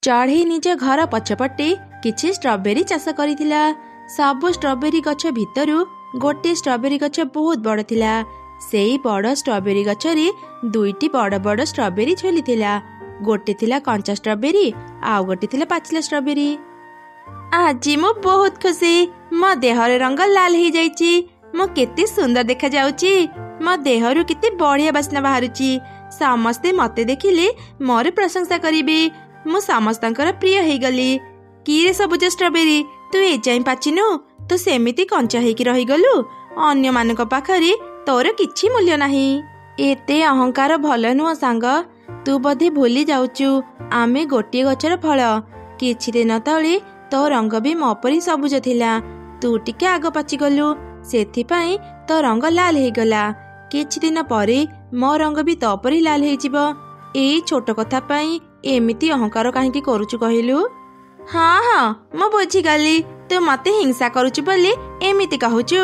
चढ़ई निज घर पछपटे किछि स्ट्रॉबेरी चाष करिथिला। सब स्ट्रॉबेरी गछ भितरु गोटे स्ट्रॉबेरी गछ बहुत बड़ थिला। सेई बड़ स्ट्रॉबेरी गछरे दुईटी बड़ बड़ स्ट्रॉबेरी झुलिथिला। गोटे थिला कंचा स्ट्रॉबेरी आउ गोटे थिला पाचिला स्ट्रॉबेरी। आज मु बहुत खुशी, मो देहर रंग लाल हो जाइछि। मो केते सुंदर देखा जाउछि। मो देहरु केते बढ़िया बास्ना बाहरुछि। समस्ते मते देखिले मोर प्रशंसा करिबे। मु समस्तंकर प्रिय हो गली। कि रे सबुज स्ट्रॉबेरी, तू ए जाई पाचिनु? तू सेमिति कंचा हेकी रही गलु। अन्य मानक पाखरे तोर किछि मूल्य नाही। एते अहंकार भल नुह सांग। तू बधे भूली जाउचु आमे गोटे गछर फल। किछि दिन तळे तो रंग भी मो परी सबुज थिला। तू टिके आग पाची गलु, सेथिपाई तो रंग लाल हो गला। किछि दिन परे मो रंग भी तो परी लाल हो जिवो। एई छोट कथा पाई एमिति अहंकार काहेकि करूचु कहिलु? हाँ हाँ मु बुझी गली। तू मते हिंसा करूचु बोली एमिति कहूचु।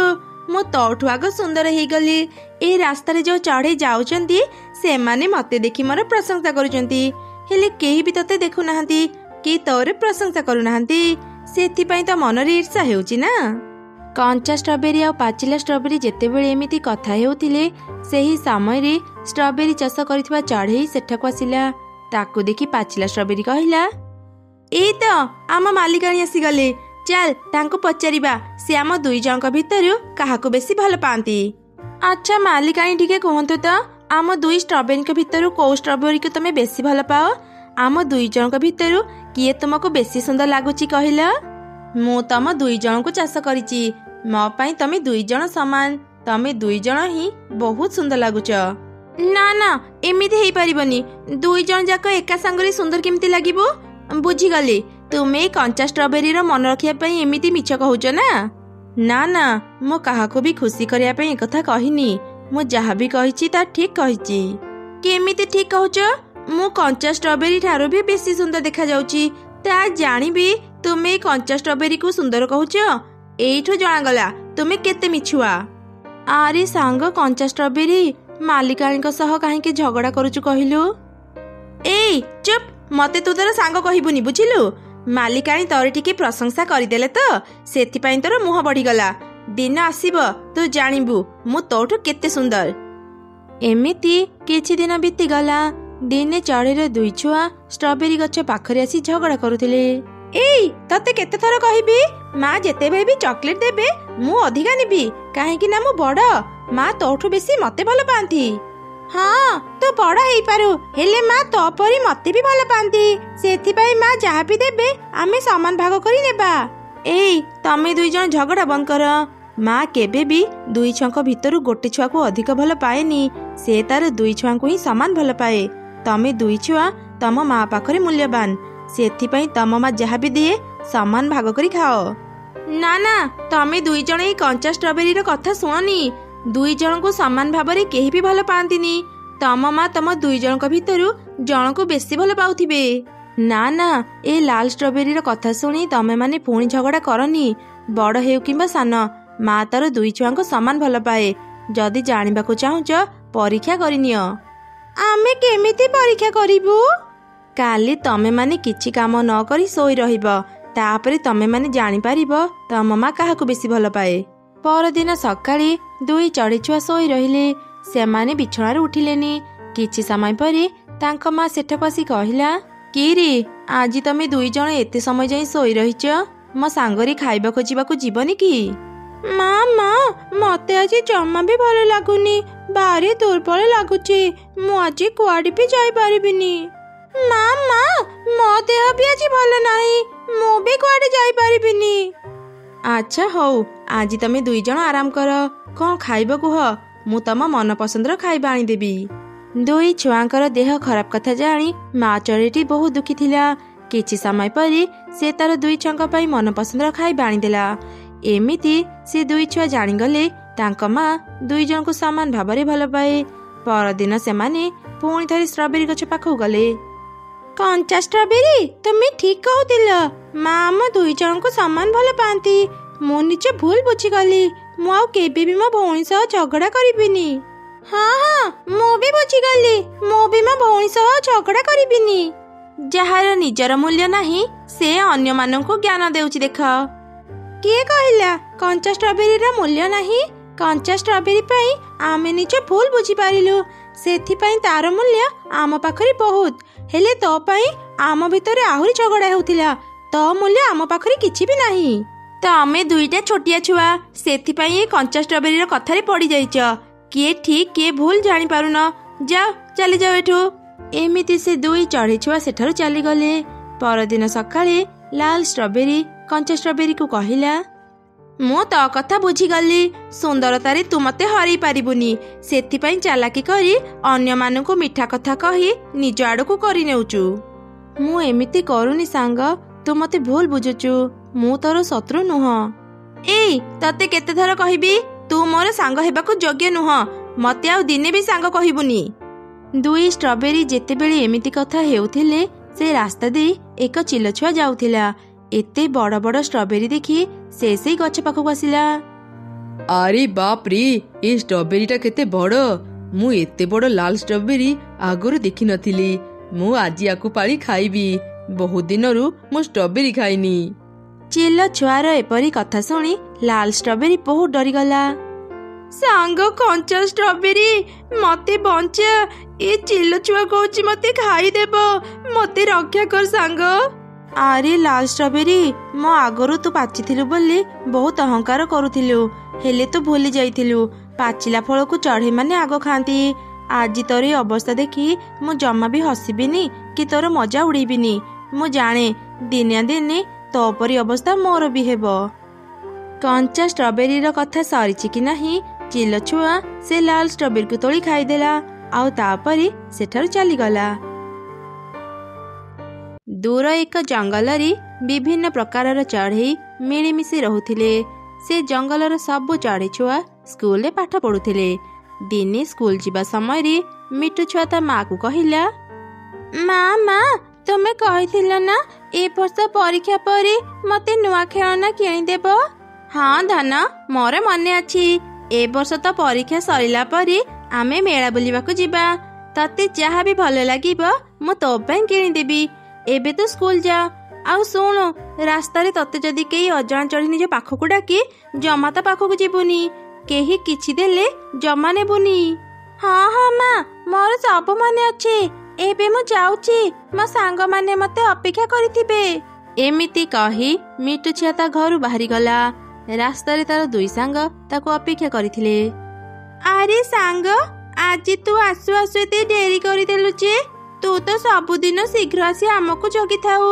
मु तोठु आग सुंदर हो गली। ए रास्ता रे जो चढ़े जाउचंती से माने मते देखि मोर प्रशंसा करूचंती। हेले केही भी तते देखु नाहंती कि तोर प्रशंसा करू नाहंती। सेथिपाई तो मन रे ईर्षा हेउची ना। कंचा स्ट्रॉबेरी और पाचिला स्ट्रॉबेरी जेतेबेले एमिति कथा हेउथिले सेही समय रे स्ट्रॉबेरी चाष करितबा चढ़ई सेठाको आसिला। ताकू देखि पाचिला स्ट्रॉबेरी कहिला, ए तो आम मालिकाणी आसी गले। चल तांको पचारिबा से आम दुई जनक भितरु काहाको बेसी भल पांती। अच्छा मालिकाणी टिके कहंतु तो आम दुई स्ट्रॉबेरी के भितरु को स्ट्रॉबेरी को तमे बेसी भल पाओ? आम दुई जनक भितरु किए तुमको बेसी सुंदर लागुची कहिला? मु तम दुई जन को चाष करिची। मो पई तमे दुई जन समान। तमे दुई जन ही बहुत सुंदर लागुच। ना ना एमिति हेई परिबनी। दुई जन जाक एका संगरे सुंदर केमिति लागिबो? बुझी गली। तुमे कंचा स्ट्रॉबेरी रो मन रखिया पई एमिति मिछ कहउच ना। ना ना मो काहाको भी खुशी करिया पई एकथा कहिनी। मु जहा भी कहिची ता ठीक कहिची। केमिति ठीक कहउच? मु कंचा स्ट्रॉबेरी ठारो भी बेसी सुंदर देखा जाउची। ता जानिबी तुमे कंचा स्ट्रॉबेरी को सुंदर कहउच। एइठो जणा गला तुमे केते मिछुआ। आरे सांग कंचा स्ट्रॉबेरी मालिकाणी को सह काहेकि झगड़ा करूचु कहिलु? ए चुप, मते तू तोर सांग कहिबुनी बुझिलु। मालिकाणी तोर टिके प्रशंसा करिदेले तो सेथिपाई तोर मुह बढ़ी गला। दिन आसीबो तू जानिबु मु तोठु केते सुंदर। एमिति किछि दिन बीती गला। दिने चढ़ेर दुई छुआ स्ट्रॉबेरी गछ पाखरे आसी झगड़ा करुथिले। ए तते केते थर कहिबी, माँ जेतेबेले भी चॉकलेट देबे मु अधिका निबी काहेकि ना मु बड़। माँ तोठु बेसी मते भल पांती। हाँ तो बड़ हेई पारु हेले माँ तो परी मते भी भल पांती। सेथिपाई माँ जहा भी देबे आमे समान भाग करी नेबा। ए तमे दुई जन झगड़ा बंद कर। माँ केबे भी दुई छुआंक भितरु गोटे छुआ को अधिक भल पाएनी। से तार दुई छुआंक ही समान भल पाए। तमे दुई छुआ तम माँ पाखरे मूल्यवान। सेथिपाई तम माँ जहा भी दिए समान भाग करी खाओ। ना ना तमे दुई जन ए कंचा स्ट्रॉबेरी रो कथा सुननी। दुई जन को समान भाबरे केही भी भल पांतिनी। तम माँ तम दुई जन को भितरु जन को बेसी भल पाउथिबे। ना ना ए लाल स्ट्रॉबेरी रो कथा सुनी तमे माने पुणी झगड़ा करनी। बड़ हेउ किंबा सान माँ तार दुई छुआ को समान भल पाए। जदि जानिबाकु चाहुच परीक्षा करिनियो। आमे केमिति परीक्षा करिबु? काली तमे माने किछि काम न करी सोई रहिबो। तापरे तमे माने जानि पारिबो तम माँ काहाकु बेसी भल पाए। परदिन सकाळे दुई चढ़ी छुआ सोई रहिले। से माने बिछणारू उठिलेनी। किछि समय परे तांक माँ सेठाकु आसी कहिला, कि रे आज तमे दुई जण एते समय जाई सोई रहिच? मो सांगरी खाइबा खोजिबाकु जीवनी कि? माँ माँ मते आज जम्मा भी भल लागुनी। बारे दुर्बल लागुची। मु आज कुआडी भी जाई पारिबिनी। माँ माँ मो देह भी आज भल नाही। मु भी कुआडी जाई पारिबिनी। अच्छा हौ आज तमे दुई जण आराम कर। कौन खाइब कुह, मु तम मन पसंदर खाइबा आनी देबी। दुई छुआंकर देह खराब कथा जानी माँ चढ़ेटी बहुत दुखी थिला। किछि समय परे से तार दुई छुआंक पई मन पसंदर खाइबा आनी देला। एमिति से दुई छुआ जानिगले तांक माँ दुई जन को समान भाबरे भल पाए। परदिन से माने पुणी थरी स्ट्रॉबेरी गछ पाखु गले। कंचा स्ट्रॉबेरी तुमे ठीक कहूतिल। माँ आम दुई जन को समान भल पांती। मु निजे भूल बुझी गली। मु आउ केबे भी मो भौणी सह झगड़ा करिबिनी। हाँ हाँ मु भी बुझी गली। मु भी मो भौणी सह झगड़ा करिबिनी। ଯାହାର ନିଜର ମୂଲ୍ୟ ନାହିଁ ସେ ଅନ୍ୟମାନଙ୍କୁ ଜ୍ଞାନ ଦେଉଛି। ଦେଖ, କିଏ କହିଲା କଞ୍ଚା ଷ୍ଟ୍ରବେରୀର ମୂଲ୍ୟ ନାହିଁ? କଞ୍ଚା ଷ୍ଟ୍ରବେରୀ ପାଇଁ ଆମେ ନିଜ ଭୁଲ ବୁଝିପାରିଲୁ, ସେଥିପାଇଁ ତାର ମୂଲ୍ୟ ଆମ ପାଖରେ ବହୁତ। ହେଲେ ତୋ ପାଇଁ ଆମ ଭିତରେ ଆହୁରି ଝଗଡ଼ା ହେଉଥିଲା। ତୋ ମୂଲ୍ୟ ଆମ ପାଖରେ କିଛି ବି ନାହିଁ। ତମେ ଦୁଇଟା ଛୋଟିଆ ଛୁଆ, ସେଥିପାଇଁ ଏ କଞ୍ଚା ଷ୍ଟ୍ରବେରୀର କଥାରେ ପଡ଼ିଯାଇଛ। କିଏ ଠିକ୍ କିଏ ଭୁଲ ଜାଣିପାରୁନ। ଯାଅ, ଚାଲିଯାଅ ଏଠୁ। ଏମିତି ସେ ଦୁଇ ଚଢ଼େଇ ଛୁଆ ସେଠାରୁ ଚାଲିଗଲେ। ପରଦିନ ସକାଳେ ଲାଲ ଷ୍ଟ୍ରବେରୀ କଞ୍ଚା ଷ୍ଟ୍ରବେରୀକୁ କହିଲା, ମୁଁ ତୋ କଥା ବୁଝିଗଲି। ସୁନ୍ଦରତାରେ ତୁ ମତେ ହରେଇ ପାରିବୁନି, ସେଥିପାଇଁ ଚାଲାକି କରି ଅନ୍ୟମାନଙ୍କୁ ମିଠା କଥା କହି ନିଜ ଆଡ଼କୁ କରିନେଉଛୁ। ମୁଁ ଏମିତି କରୁନି ସାଙ୍ଗ, ତୁ ମତେ ଭୁଲ ବୁଝୁଛୁ। ମୁଁ ତୋର ଶତ୍ରୁ ନୁହଁ। ଏଇ ତତେ କେତେଥର କହିବି, ତୁ ମୋର ସାଙ୍ଗ ହେବାକୁ ଯୋଗ୍ୟ ନୁହଁ। ମତେ ଆଉ ଦିନେ ବି ସାଙ୍ଗ କହିବୁନି। ଦୁଇ ଷ୍ଟ୍ରବେରୀ ଯେତେବେଳେ ଏମିତି କଥା ହେଉଥିଲେ, ସେ ରାସ୍ତା ଦେଇ ଏକ ଚିଲ ଛୁଆ ଯାଉଥିଲା। ଏତେ ବଡ଼ ବଡ଼ ଷ୍ଟ୍ରବେରୀ ଦେଖି ସେ ସେଇ ଗଛ ପାଖକୁ ଆସିଲା। ଆରେ ବାପ ରେ, ଏ ଷ୍ଟ୍ରବେରୀଟା କେତେ ବଡ଼! ମୁଁ ଏତେ ବଡ଼ ଲାଲ ଷ୍ଟ୍ରବେରୀ ଆଗରୁ ଦେଖିନଥିଲି। ମୁଁ ଆଜି ଆକୁ ପାଳି ଖାଇବି। ବହୁତ ଦିନରୁ ମୁଁ ଷ୍ଟ୍ରବେରୀ ଖାଇନି। ଚିଲ ଛୁଆର ଏପରି କଥା ଶୁଣି ଲାଲ ଷ୍ଟ୍ରବେରୀ ବହୁତ ଡରିଗଲା। ସାଙ୍ଗ କଞ୍ଚା ଷ୍ଟ୍ରବେରୀ, ମତେ ବଞ୍ଚା। ଏ ଚିଲ ଛୁଆ କହୁଛି ମତେ ଖାଇଦେବ। ମତେ ରକ୍ଷା କର ସାଙ୍ଗ। ଆରେ ଲାଲ ଷ୍ଟ୍ରବେରୀ, ମୋ ଆଗରୁ ତୁ ପାଚିଥିଲୁ ବୋଲି ବହୁତ ଅହଙ୍କାର କରୁଥିଲୁ। ହେଲେ ତୁ ଭୁଲି ଯାଇଥିଲୁ, ପାଚିଲା ଫଳକୁ ଚଢ଼େଇମାନେ ଆଗ ଖାଆନ୍ତି। ଆଜି ତୋର ଏ ଅବସ୍ଥା ଦେଖି ମୁଁ ଜମା ବି ହସିବିନି କି ତୋର ମଜା ଉଡ଼େଇବିନି। ମୁଁ ଜାଣେ ଦିନେ ଦିନେ ତୋ ପରି ଅବସ୍ଥା ମୋର ବି ହେବ। କଞ୍ଚା ଷ୍ଟ୍ରବେରୀର କଥା ସରିଛି କି ନାହିଁ, ଚିଲ ଛୁଆ ସେ ଲାଲ ଷ୍ଟ୍ରବେରୀକୁ ତୋଳି ଖାଇଦେଲା, ଆଉ ତାପରେ ସେଠାରୁ ଚାଲିଗଲା। ଦୂର ଏକ ଜଙ୍ଗଲରେ ବିଭିନ୍ନ ପ୍ରକାରର ଚଢ଼େଇ ମିଳିମିଶି ରହୁଥିଲେ। ସେ ଜଙ୍ଗଲର ସବୁ ଚଢ଼େଇ ଛୁଆ ସ୍କୁଲରେ ପାଠ ପଢୁଥିଲେ। ଦିନେ ସ୍କୁଲ ଯିବା ସମୟରେ ମିଟୁ ଛୁଆ ତା ମାକୁ କହିଲା, ମା, ତୁମେ କହିଥିଲ ନା ଏ ବର୍ଷ ପରୀକ୍ଷା ପରେ ମତେ ନୂଆ ଖେଳନା କିଣିଦେବ? ହଁ ଧନ, ମୋର ମନେ ଅଛି। ଏ ବର୍ଷ ତ ପରୀକ୍ଷା ସରିଲା ପରେ ଆମେ ମେଳା ବୁଲିବାକୁ ଯିବା। ତତେ ଯାହା ବି ଭଲ ଲାଗିବ ମୁଁ ତୋ ପାଇଁ କିଣିଦେବି। ଏବେ ତୁ ସ୍କୁଲ ଯା। ଆଉ ଶୁଣୁ, ରାସ୍ତାରେ ତତେ ଯଦି କେହି ଅଜଣା ଚଢ଼େଇ ନିଜ ପାଖକୁ ଡାକି ଜମା ତା ପାଖକୁ ଯିବୁନି। କେହି କିଛି ଦେଲେ ଜମା ନେବୁନି। ହଁ ମା, ମୋର ସବୁ ମନେ ଅଛି। ଏବେ ମୁଁ ଯାଉଛି, ମୋ ସାଙ୍ଗମାନେ ମତେ ଅପେକ୍ଷା କରିଥିବେ। ଏମିତି କହି ମିଟୁ ଛୁଆ ତା ଘରୁ ବାହାରିଗଲା। ରାସ୍ତାରେ ତାର ଦୁଇ ସାଙ୍ଗ ତାକୁ ଅପେକ୍ଷା କରିଥିଲେ। ଆରେ ସାଙ୍ଗ, ଆଜି ତୁ ଆସୁ ଆସୁ ଏତେ ଡେରି କରିଦେଲୁ ଯେ? ତୁ ତ ସବୁଦିନ ଶୀଘ୍ର ଆସି ଆମକୁ ଜଗିଥାଉ।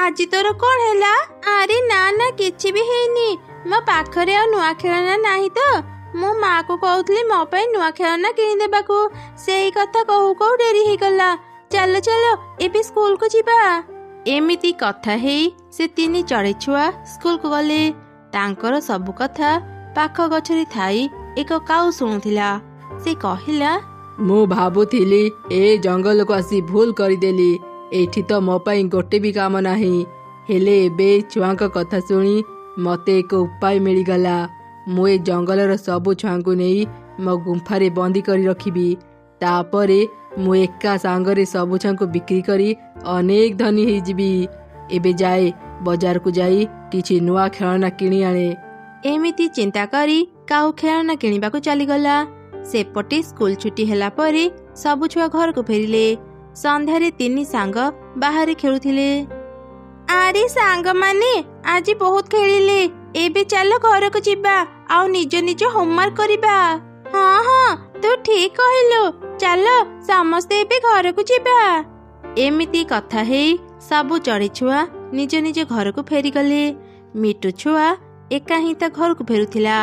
ଆଜି ତୋର କଣ ହେଲା? ଆରେ ନା, କିଛି ବି ହେଇନି। ମୋ ପାଖରେ ଆଉ ନୂଆ ଖେଳନା ନାହିଁ ତ ମୁଁ ମାକୁ କହୁଥିଲି ମୋ ପାଇଁ ନୂଆ ଖେଳନା କିଣିଦେବାକୁ। ସେଇ କଥା କହୁ କହୁ ଡେରି ହେଇଗଲା। ଚାଲ ଏବେ ସ୍କୁଲକୁ ଯିବା। ଏମିତି କଥା ହେଇ ସେ ତିନି ଚଢ଼େଇ ଛୁଆ ସ୍କୁଲକୁ ଗଲେ। ତାଙ୍କର ସବୁ କଥା ପାଖ ଗଛରେ ଥାଇ ଏକ କାଉ ଶୁଣୁଥିଲା। ସେ କହିଲା, ମୁଁ ଭାବୁଥିଲି ଏ ଜଙ୍ଗଲକୁ ଆସି ଭୁଲ କରିଦେଲି। ଏଠି ତ ମୋ ପାଇଁ ଗୋଟେ ବି କାମ ନାହିଁ। ହେଲେ ଏବେ ଛୁଆଙ୍କ କଥା ଶୁଣି ମତେ ଏକ ଉପାୟ ମିଳିଗଲା। ମୁଁ ଏ ଜଙ୍ଗଲର ସବୁ ଛୁଆଙ୍କୁ ନେଇ ମୋ ଗୁମ୍ଫାରେ ବନ୍ଦୀ କରି ରଖିବି। ତାପରେ ମୁଁ ଏକା ସାଙ୍ଗରେ ସବୁ ଛୁଆଙ୍କୁ ବିକ୍ରି କରି ଅନେକ ଧନୀ ହେଇଯିବି। ଏବେ ଯାଏ ବଜାରକୁ ଯାଇ କିଛି ନୂଆ ଖେଳନା କିଣି ଆଣେ। ଏମିତି ଚିନ୍ତା କରି କାଉ ଖେଳନା କିଣିବାକୁ ଚାଲିଗଲା। ସେପଟେ ସ୍କୁଲ ଛୁଟି ହେଲା ପରେ ସବୁ ଛୁଆ ଘରକୁ ଫେରିଲେ। ସନ୍ଧ୍ୟାରେ ତିନି ସାଙ୍ଗ ବାହାରେ ଖେଳୁଥିଲେ। ଆରେ ସାଙ୍ଗମାନେ, ଆଜି ବହୁତ ଖେଳିଲେ। ଏବେ ଚାଲ ଘରକୁ ଯିବା ଆଉ ନିଜ ନିଜ ହୋମୱାର୍କ କରିବା। ହଁ, ତୁ ଠିକ କହିଲୁ। ଚାଲ ସମସ୍ତେ ଏବେ ଘରକୁ ଯିବା। ଏମିତି କଥା ହେଇ ସବୁ ଚଢ଼େଇ ଛୁଆ ନିଜ ନିଜ ଘରକୁ ଫେରିଗଲେ। ମିଟୁ ଛୁଆ ଏକା ହିଁ ତା ଘରକୁ ଫେରୁଥିଲା।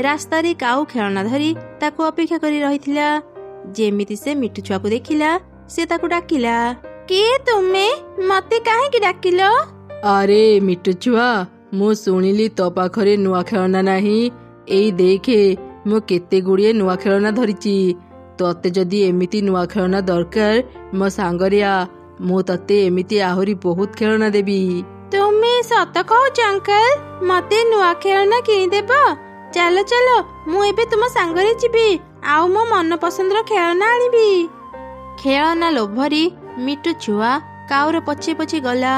ରାସ୍ତାରେ କାଉ ଖେଳନା ଧରି ତାକୁ ଅପେକ୍ଷା କରି ରହିଥିଲା। ଯେମିତି ସେ ମିଟୁ ଛୁଆକୁ ଦେଖିଲା, ସେ ତାକୁ ଡାକିଲା, କିଏ ତୁମେ? ମତେ କାହିଁକି ଡାକିଲ? ଆରେ ମିଟୁ ଛୁଆ, ମୁଁ ଶୁଣିଲି ତୋ ପାଖରେ ନୂଆ ଖେଳନା ନାହିଁ। ଏଇ ଦେଖେ, ମୁଁ କେତେ ଗୁଡ଼ିଏ ନୂଆ ଖେଳନା ଧରିଛି। ତତେ ଯଦି ଏମିତି ନୂଆ ଖେଳନା ଦରକାର, ମୋ ସାଙ୍ଗରେ ଆ। ମୁଁ ତତେ ଏମିତି ଆହୁରି ବହୁତ ଖେଳନା ଦେବି। ତୁମେ ସତ କହୁଛ ଅଙ୍କଲ? ମତେ ନୂଆ ଖେଳନା କିଣିଦେବ? ଚାଲ ମୁଁ ଏବେ ତୁମ ସାଙ୍ଗରେ ଯିବି ଆଉ ମୋ ମନ ପସନ୍ଦର ଖେଳନା ଆଣିବି। ଖେଳନା ଲୋଭରେ ମିଟୁ ଛୁଆ କାଉର ପଛେ ପଛେ ଗଲା।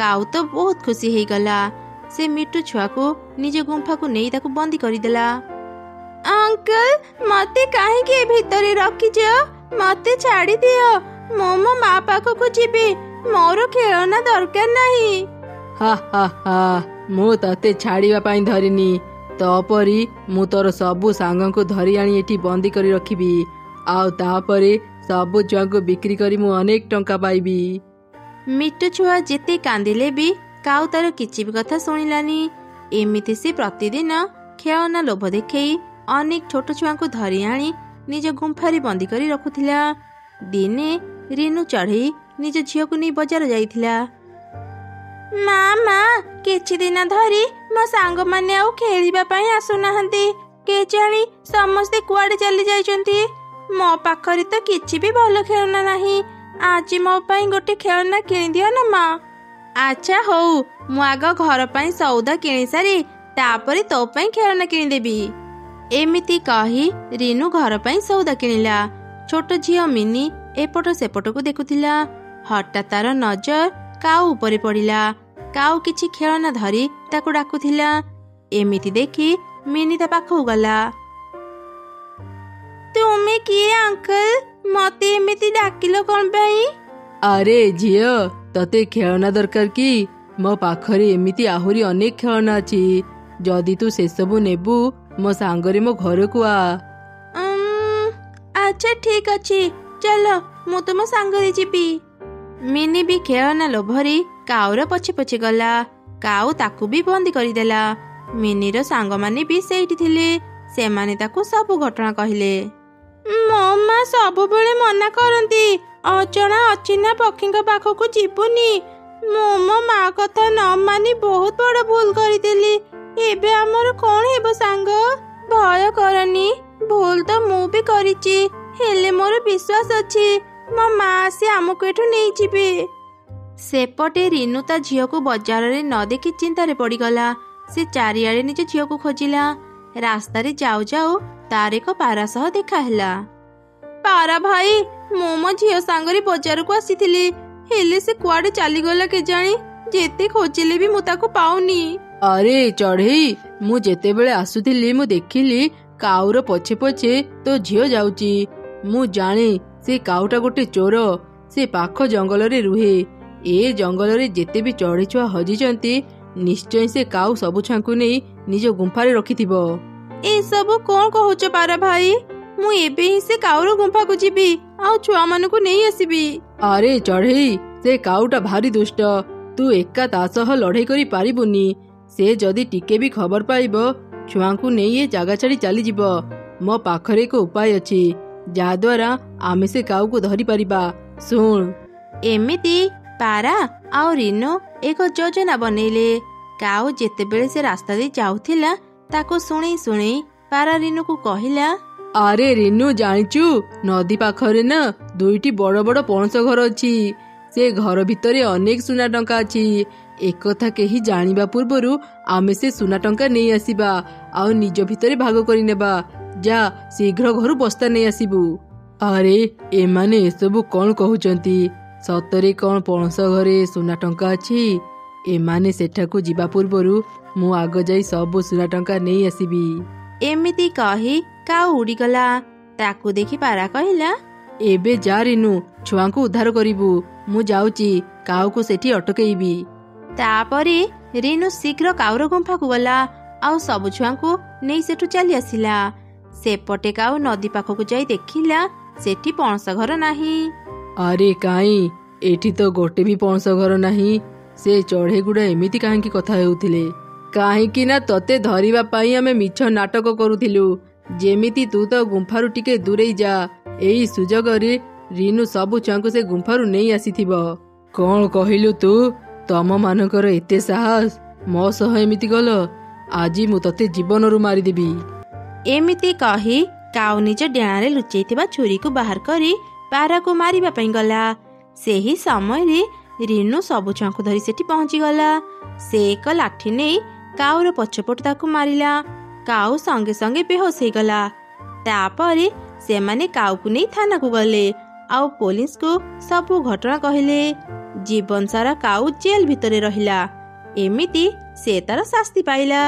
କାଉ ତ ବହୁତ ଖୁସି ହେଇଗଲା। ସେ ମିଟୁ ଛୁଆକୁ ନିଜ ଗୁମ୍ଫାକୁ ନେଇ ତାକୁ ବନ୍ଦୀ କରିଦେଲା। ଅଙ୍କଲ, ମତେ କାହିଁକି ଏ ଭିତରେ ରଖିଛ? ମତେ ଛାଡ଼ି ଦିଅ। ମୁଁ ମୋ ମା ପାଖକୁ ଯିବି। ମୋର ଖେଳନା ଦରକାର ନାହିଁ। ହା ହା ହା, ମୁଁ ତତେ ଛାଡ଼ିବା ପାଇଁ ଧରିନି। ତପରି ମୁଁ ତୋର ସବୁ ସାଙ୍ଗଙ୍କୁ ଧରି ଆଣି ଏଠି ବନ୍ଦୀ କରି ରଖିବି। ଆଉ ତାପରେ ସବୁ ଛୁଆଙ୍କୁ ବିକ୍ରି କରି ମୁଁ ଅନେକ ଟଙ୍କା ପାଇବି। ମିଟୁ ଛୁଆ ଯେତେ କାନ୍ଦିଲେ ବି କାଉ ତାର କିଛି ବି କଥା ଶୁଣିଲାନି। ଏମିତି ସେ ପ୍ରତିଦିନ ଖେଳନା ଲୋଭ ଦେଖେଇ ଅନେକ ଛୋଟ ଛୁଆଙ୍କୁ ଧରି ଆଣି ନିଜ ଗୁମ୍ଫାରେ ବନ୍ଦୀ କରି ରଖୁଥିଲା। ଦିନେ ରିନୁ ଚଢ଼େଇ ନିଜ ଝିଅକୁ ନେଇ ବଜାର ଯାଇଥିଲା। ମା, କିଛି ଦିନ ଧରି ମୋ ସାଙ୍ଗମାନେ ଆଉ ଖେଳିବା ପାଇଁ ଆସୁନାହାନ୍ତି। କେଜାଣି ସମସ୍ତେ କୁଆଡେ ଚାଲି ଯାଇଛନ୍ତି। ମୋ ପାଖରେ ତ କିଛି ବି ଭଲ ଖେଳନା ନାହିଁ। ଆଜି ମୋ ପାଇଁ ଗୋଟେ ଖେଳନା କିଣିଦିଅ ନା ମା। ଆଚ୍ଛା ହଉ, ମୁଁ ଆଗ ଘର ପାଇଁ ସଉଦା କିଣି ସାରି ତାପରେ ତୋ ପାଇଁ ଖେଳନା କିଣିଦେବି। ଏମିତି କହି ରିନୁ ଘର ପାଇଁ ସଉଦା କିଣିଲା। ଛୋଟ ଝିଅ ମିନି ଏପଟ ସେପଟକୁ ଦେଖୁଥିଲା। ହଠାତ୍ ତାର ନଜର କାଉ ଉପରେ ପଡ଼ିଲା। କାଉ କିଛି ଖେଳନା ଧରି ତାକୁ ଡାକୁଥିଲା। ଏମିତି ଦେଖି ମିନି ତା ପାଖକୁ ଗଲା। ତୁମେ କିଏ ଅଙ୍କଲ? ମତେ ଏମିତି ଡାକିଲ କଣ ପାଇଁ? ଆରେ ଝିଅ, ତତେ ଖେଳନା ଦରକାର କି? ମୋ ପାଖରେ ଏମିତି ଆହୁରି ଅନେକ ଖେଳନା ଅଛି। ଯଦି ତୁ ସେସବୁ ନେବୁ ମୋ ସାଙ୍ଗରେ ମୋ ଘରକୁ ଆ। ଆଚ୍ଛା ଠିକ ଅଛି, ଚାଲ ମୁଁ ତୁମ ସାଙ୍ଗରେ ଯିବି। ମିନି ବି ଖେଳନା ଲୋଭରେ କାଉର ପଛେ ପଛେ ଗଲା। କାଉ ତାକୁ ବି ବନ୍ଦୀ କରିଦେଲା। ମିନିର ସାଙ୍ଗମାନେ ବି ସେଇଠି ଥିଲେ। ସେମାନେ ତାକୁ ସବୁ ଘଟଣା କହିଲେ। ମୋ ମା ସବୁବେଳେ ମନା କରନ୍ତି, ଅଜଣା ଅଚିହ୍ନା ପକ୍ଷୀଙ୍କ ପାଖକୁ ଯିବୁନି। ମୁଁ ମୋ ମା କଥା ନ ମାନି ବହୁତ ବଡ ଭୁଲ କରିଦେଲି। ଏବେ ଆମର କଣ ହେବ ସାଙ୍ଗ? ଭୟ କରନି, ଭୁଲ ତ ମୁଁ ବି କରିଛି। ହେଲେ ମୋର ବିଶ୍ୱାସ ଅଛି ମୋ ମା ଆସି ଆମକୁ ଏଠୁ ନେଇଯିବେ। ସେପଟେ ରିନୁ ତା ଝିଅକୁ ବଜାରରେ ନ ଦେଖି ଚିନ୍ତାରେ ପଡ଼ିଗଲା। ସେ ଚାରିଆଡ଼େ ନିଜ ଝିଅକୁ ଖୋଜିଲା। ରାସ୍ତାରେ ଯାଉ ଯାଉ ତାର ଏକ ପାରା ସହ ଦେଖା ହେଲା। ପାରା ଭାଇ, ମୁଁ ମୋ ଝିଅ ସାଙ୍ଗରେ ବଜାରକୁ ଆସିଥିଲି, ହେଲେ ସେ କୁଆଡେ ଚାଲିଗଲା କେଜାଣି। ଯେତେ ଖୋଜିଲେ ବି ମୁଁ ତାକୁ ପାଉନି। ଆରେ ଚଢ଼େଇ, ମୁଁ ଯେତେବେଳେ ଆସୁଥିଲି ମୁଁ ଦେଖିଲି କାଉର ପଛେ ପଛେ ତୋ ଝିଅ ଯାଉଛି। ମୁଁ ଜାଣେ ସେ କାଉଟା ଗୋଟେ ଚୋର। ସେ ପାଖ ଜଙ୍ଗଲରେ ରୁହେ। ଏ ଜଙ୍ଗଲରେ ଯେତେ ବି ଚଢ଼େଇ ଛୁଆ ହଜିଛନ୍ତି, ନିଶ୍ଚୟ ସେ କାଉ ସବୁ ଛୁଆଙ୍କୁ ନେଇ ନିଜ ଗୁମ୍ଫାରେ ରଖିଥିବ। ଏସବୁ କଣ କହୁଛ ପାରା ଭାଇ? ମୁଁ ଏବେ ହିଁ ସେ କାଉର ଗୁମ୍ଫାକୁ ଯିବି ଆଉ ଛୁଆମାନଙ୍କୁ ନେଇ ଆସିବି। ଆରେ ଚଢ଼େଇ, ସେ କାଉଟା ଭାରି ଦୁଷ୍ଟ। ତୁ ଏକା ତା ସହ ଲଢ଼େଇ କରି ପାରିବୁନି। ସେ ଯଦି ଟିକେ ବି ଖବର ପାଇବ, ଛୁଆଙ୍କୁ ନେଇ ଏ ଜାଗା ଛାଡ଼ି ଚାଲିଯିବ। ମୋ ପାଖରେ ଏକ ଉପାୟ ଅଛି, ଯାହାଦ୍ୱାରା ଆମେ ସେ କାଉକୁ ଧରି ପାରିବା। ଶୁଣ। ଏମିତି ପାରା ଆଉ ରିନୁ ଏକ ଯୋଜନା ବନେଇଲେ। କାଉ ଯେତେବେଳେ ସେ ରାସ୍ତା ଦେଇ ଯାଉଥିଲା, ତାକୁ ଶୁଣେଇ ଶୁଣେଇ ପାରା ରିନୁକୁ କହିଲା, ଆରେ ରିନୁ, ଜାଣିଛୁ ନଦୀ ପାଖରେ ନା ଦୁଇଟି ବଡ଼ ବଡ଼ ପଣସ ଘର ଅଛି। ସେ ଘର ଭିତରେ ଅନେକ ସୁନା ଟଙ୍କା ଅଛି। ଏକଥା କେହି ଜାଣିବା ପୂର୍ବରୁ ଆମେ ସେ ସୁନା ଟଙ୍କା ନେଇ ଆସିବା ଆଉ ନିଜ ଭିତରେ ଭାଗ କରିନେବା। ଯା ଶୀଘ୍ର ଘରୁ ବସ୍ତା ନେଇ ଆସିବୁ। ଆରେ ଏମାନେ ଏସବୁ କଣ କହୁଛନ୍ତି? ସତରେ କଣ ପଣସ ଘରେ ସୁନା ଟଙ୍କା ଅଛି? ଏମାନେ ସେଠାକୁ ଯିବା ପୂର୍ବରୁ ମୁଁ ଆଗ ଯାଇ ସବୁ ସୁନା ଟଙ୍କା ନେଇ ଆସିବି। ଏମିତି କହି କାଉ ଉଡ଼ିଗଲା। ତାକୁ ଦେଖି ପାରା କହିଲା, ଏବେ ଯା ରିନୁ, ଛୁଆଙ୍କୁ ଉଦ୍ଧାର କରିବୁ। ମୁଁ ଯାଉଛି କାଉକୁ ସେଠି ଅଟକେଇବି। ତାପରେ ରିନୁ ଶୀଘ୍ର କାଉର ଗୁମ୍ଫାକୁ ଗଲା ଆଉ ସବୁ ଛୁଆଙ୍କୁ ନେଇ ସେଠୁ ଚାଲି ଆସିଲା। ସେପଟେ କାଉ ନଦୀ ପାଖକୁ ଯାଇ ଦେଖିଲା ସେଠି ପଣସ ଘର ନାହିଁ। ଆରେ କାଇଁ, ଏଠି ତ ଗୋଟେ ବି ପଣସ ଘର ନାହିଁ। ସେ ଚଢ଼େଇ ଗୁଡ଼ା ଏମିତି କାହିଁକି କଥା ହେଉଥିଲେ? କାହିଁକି ନା ତତେ ଧରିବା ପାଇଁ ଆମେ ମିଛ ନାଟକ କରୁଥିଲୁ। ଯେମିତି ତୁ ତ ଗୁମ୍ଫାରୁ ଟିକେ ଦୂରେଇ ଯା। ଏଇ ସୁଯୋଗରେ ରିନୁ ସବୁ ଛୁଆଙ୍କୁ ସେ ଗୁମ୍ଫାରୁ ନେଇ ଆସିଥିବ। କଣ କହିଲୁ ତୁ? ତମ ମାନଙ୍କର ଏତେ ସାହସ? ମୋ ସହ ଏମିତି ଗଲ? ଆଜି ମୁଁ ତତେ ଜୀବନରୁ ମାରିଦେବି। ଏମିତି କହି କାଉ ନିଜ ଡେଣାରେ ଲୁଚେଇଥିବା ଛୁରୀକୁ ବାହାର କରି ପାରାକୁ ମାରିବା ପାଇଁ ଗଲା। ସେହି ସମୟରେ ରିନୁ ସବୁ ଛୁଆଙ୍କୁ ଧରି ସେଠି ପହଞ୍ଚିଗଲା। ସେ ଏକ ଲାଠି ନେଇ କାଉର ପଛପଟୁ ତାକୁ ମାରିଲା। କାଉ ସଙ୍ଗେ ସଙ୍ଗେ ବେହୋସ ହେଇଗଲା। ତାପରେ ସେମାନେ କାଉକୁ ନେଇ ଥାନାକୁ ଗଲେ ଆଉ ପୋଲିସକୁ ସବୁ ଘଟଣା କହିଲେ। ଜୀବନ ସାରା କାଉ ଜେଲ୍ ଭିତରେ ରହିଲା। ଏମିତି ସେ ତାର ଶାସ୍ତି ପାଇଲା।